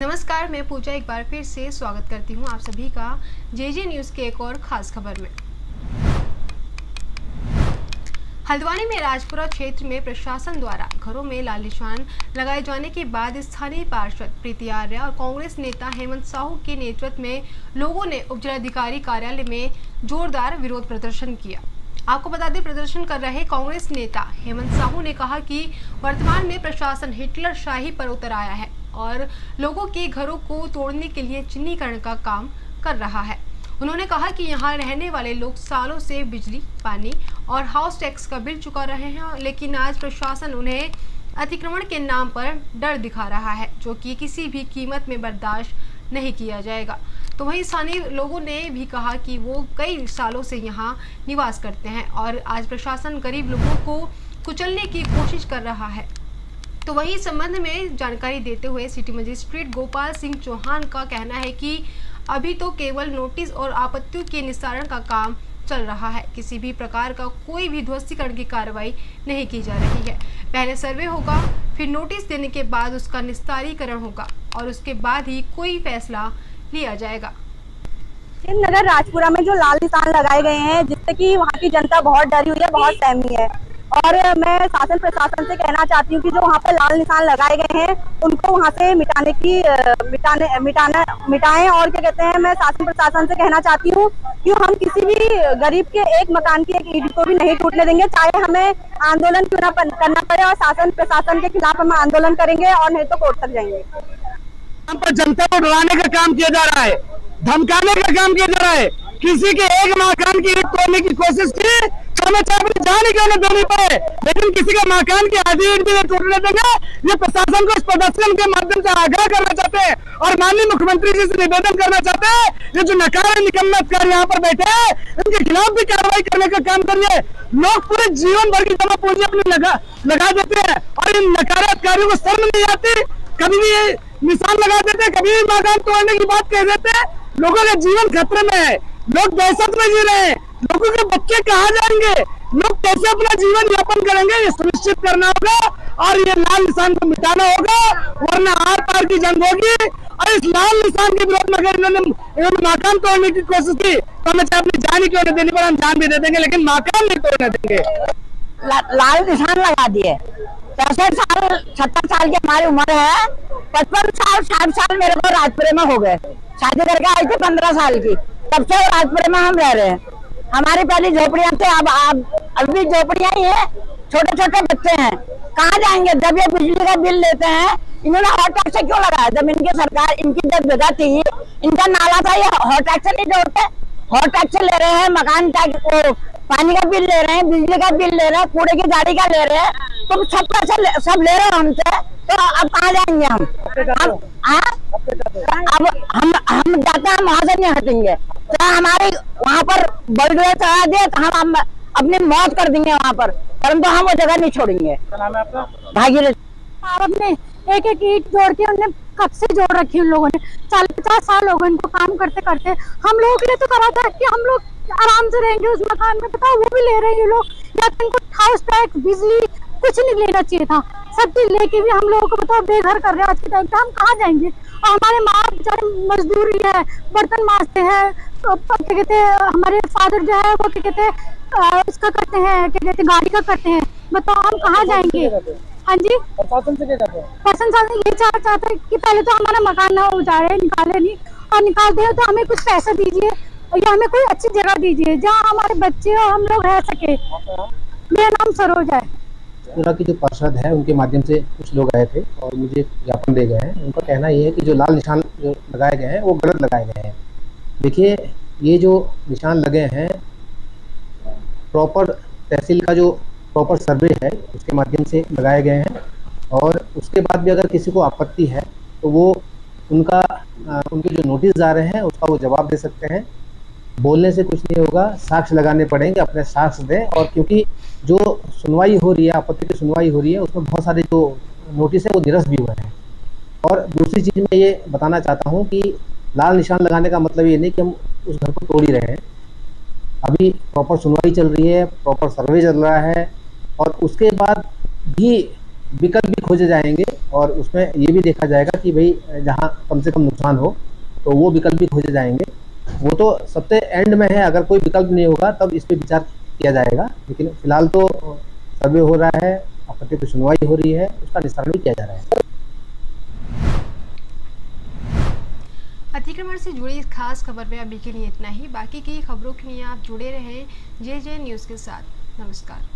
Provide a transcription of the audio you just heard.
नमस्कार, मैं पूजा एक बार फिर से स्वागत करती हूं आप सभी का जेजे न्यूज़ के एक और खास खबर में। हल्द्वानी में राजपुरा क्षेत्र में प्रशासन द्वारा घरों में लाल निशान लगाए जाने के बाद स्थानीय पार्षद प्रीति आर्य और कांग्रेस नेता हेमंत साहू के नेतृत्व में लोगों ने उपजिलाधिकारी कार्यालय में जोरदार विरोध प्रदर्शन किया। आपको बता दें, प्रदर्शन कर रहे कांग्रेस नेता हेमंत साहू ने कहा कि वर्तमान में प्रशासन हिटलर शाही पर उतर आया है और लोगों के घरों को तोड़ने के लिए चिन्हीकरण का काम कर रहा है। उन्होंने कहा कि यहां रहने वाले लोग सालों से बिजली, पानी और हाउस टैक्स का बिल चुका रहे हैं, लेकिन आज प्रशासन उन्हें अतिक्रमण के नाम पर डर दिखा रहा है, जो कि किसी भी कीमत में बर्दाश्त नहीं किया जाएगा। तो वहीं स्थानीय लोगों ने भी कहा कि वो कई सालों से यहां निवास करते हैं और आज प्रशासन गरीब लोगों को कुचलने की कोशिश कर रहा है। तो वहीं इस संबंध में जानकारी देते हुए सिटी मजिस्ट्रेट गोपाल सिंह चौहान का कहना है कि अभी तो केवल नोटिस और आपत्तियों के निस्तारण का काम चल रहा है। किसी भी प्रकार का कोई भी ध्वस्तीकरण की कार्रवाई नहीं की जा रही है। पहले सर्वे होगा, फिर नोटिस देने के बाद उसका निस्तारीकरण होगा और उसके बाद ही कोई फैसला लिया जाएगा। नगर राजपुरा में जो लाल निशान लगाए गए हैं, जिससे कि वहाँ की जनता बहुत डरी हुई है, बहुत सहमी है। और मैं शासन प्रशासन से कहना चाहती हूँ कि जो वहाँ पे लाल निशान लगाए गए हैं उनको वहाँ से मिटाएं। और क्या कहते हैं, मैं शासन प्रशासन से कहना चाहती हूँ कि हम किसी भी गरीब के एक मकान की एक ईंट को भी नहीं टूटने देंगे, चाहे हमें आंदोलन क्यों ना करना पड़े। और शासन प्रशासन के खिलाफ हम आंदोलन करेंगे और नहीं तो कोर्ट तक जाएंगे। यहाँ पर जनता को डराने का काम किया जा रहा है, धमकाने का काम किया जा रहा है। किसी के एक मकान की ईंट तोड़ने की कोशिश की तो हमें चाहे अपनी जान ही क्यों न देनी पड़े, लेकिन किसी के मकान की आधी ईंट भी नहीं टूटने देंगे। ये प्रशासन को इस प्रदर्शन के माध्यम से आगाह करना चाहते हैं और माननीय मुख्यमंत्री जी से निवेदन करना चाहते हैं, ये जो नकारे निकम्मे अधिकारी यहाँ पर बैठे हैं इनके खिलाफ भी कार्रवाई करने का काम करिए। लोग पूरे जीवन भर की जमा पूंजी अपनी लगा देते हैं और इन नकारे अधिकारियों को शर्म नहीं आती। कभी भी निशान लगा देते, कभी भी मकान तोड़ने की बात कह देते हैं। लोगों का जीवन खतरे में है, लोग दहशत में जी रहे हैं, लोगों के बच्चे कहाँ जाएंगे, लोग कैसे अपना जीवन यापन करेंगे, ये सुनिश्चित करना होगा और ये लाल निशान को मिटाना होगा, वरना आर पार की जंग होगी। और इस लाल निशान के विरोध में अगर इन्होंने मकान तोड़ने की कोशिश की तो हमें चाहे अपनी जान ही क्यों नहीं देनी पड़े, हम जान भी दे देंगे, लेकिन मकान नहीं तोड़ने देंगे। लाल निशान लगा दिए। 65 साल 70 साल की हमारी उम्र है, 55 साल 60 साल मेरे को राजपुरे में हो गए। शादी करके आई थी 15 साल की, तब से राजपुरे में हम रह रहे हैं। हमारी पहली झोपड़ियां थे, अब अभी झोपड़ियां ही है, छोटे छोटे बच्चे हैं, कहाँ जाएंगे। जब ये बिजली का बिल लेते हैं, इन्होंने हॉट टैक्स क्यों लगाया? जब इनकी सरकार, इनकी जब जगह थी, इनका नाला था, ये हॉट टैक्स नहीं जोड़ते। हॉट टैक्स ले रहे हैं, मकान टैक्स, पानी का बिल ले रहे हैं, बिजली का बिल ले रहे हैं, कूड़े की गाड़ी का ले रहे हैं, तो सब पैसे सब ले रहे हैं हमसे। तो अब कहाँ जाएंगे हम? अब हम जाते हैं, वहां से नहीं हटेंगे। चाहे हमारे वहाँ पर बलडोजर चढ़ा दिए तो हम अपनी मौत कर देंगे वहाँ पर, परंतु हम वो जगह नहीं छोड़ेंगे। भागीरथ भारत में एक एक ईंट जोड़ के उन्हें कब से जोड़ रखी उन लोगों ने। 40-50 साल हो गए इनको काम करते करते। हम लोगों के लिए तो करा था कि हम लोग आराम से रहेंगे उस मकान में, बताओ वो भी ले रहे हैं ये लोग। या तो इनको हाउस टैक्स, बिजली कुछ नहीं लेना चाहिए था, सब चीज लेके भी हम लोगों को बताओ बेघर कर रहे हैं आज के टाइम पे। हम कहाँ जाएंगे? और हमारे माँ बेचारे मजदूरी है, बर्तन मांजते हैं, क्या कहते हैं, हमारे फादर जो है वो क्या कहते हैं उसका करते हैं, क्या कहते हैं गाड़ी का करते हैं। बताओ हम कहाँ जाएंगे? हाँ जी, प्रशासन से क्या कहते हैं? प्रशासन ये चाहता है कि पहले तो हमारा मकान ना उजाड़े, निकाले नहीं, और निकालते हैं तो हमें कुछ पैसा दीजिए या हमें कोई अच्छी जगह दीजिए जहाँ हमारे बच्चे और हम लोग रह सके। मेरा नाम सरोज है। पूरा की जो पार्षद है उनके माध्यम से कुछ लोग आए थे और मुझे ज्ञापन दे गए हैं। उनका कहना ये है कि जो लाल निशान जो लगाए गए हैं वो गलत लगाए गए हैं। देखिए, ये जो निशान लगे हैं प्रॉपर तहसील का जो प्रॉपर सर्वे है उसके माध्यम से लगाए गए हैं और उसके बाद भी अगर किसी को आपत्ति है तो वो उनके जो नोटिस आ रहे हैं उसका वो जवाब दे सकते हैं। बोलने से कुछ नहीं होगा, साक्ष्य लगाने पड़ेंगे, अपने साक्ष्य दें। और क्योंकि जो सुनवाई हो रही है, आपत्ति की सुनवाई हो रही है, उसमें बहुत सारे जो नोटिस है वो निरस्त भी हुए हैं। और दूसरी चीज़ मैं ये बताना चाहता हूँ कि लाल निशान लगाने का मतलब ये नहीं कि हम उस घर को तोड़ ही रहे हैं। अभी प्रॉपर सुनवाई चल रही है, प्रॉपर सर्वे चल रहा है और उसके बाद भी विकल्प भी खोजे जाएंगे और उसमें ये भी देखा जाएगा कि भाई जहाँ कम से कम नुकसान हो तो वो विकल्प भी खोजे जाएंगे। वो तो सबसे एंड में है, अगर कोई विकल्प नहीं होगा तब इस पर विचार किया जाएगा। लेकिन फिलहाल तो सर्वे हो रहा है, आपत्ति की सुनवाई हो रही है, उसका निस्तारण भी किया जा रहा है। अतिक्रमण से जुड़ी इस खास खबर में अभी के लिए इतना ही। बाकी की खबरों के लिए आप जुड़े रहें JJ न्यूज़ के साथ। नमस्कार।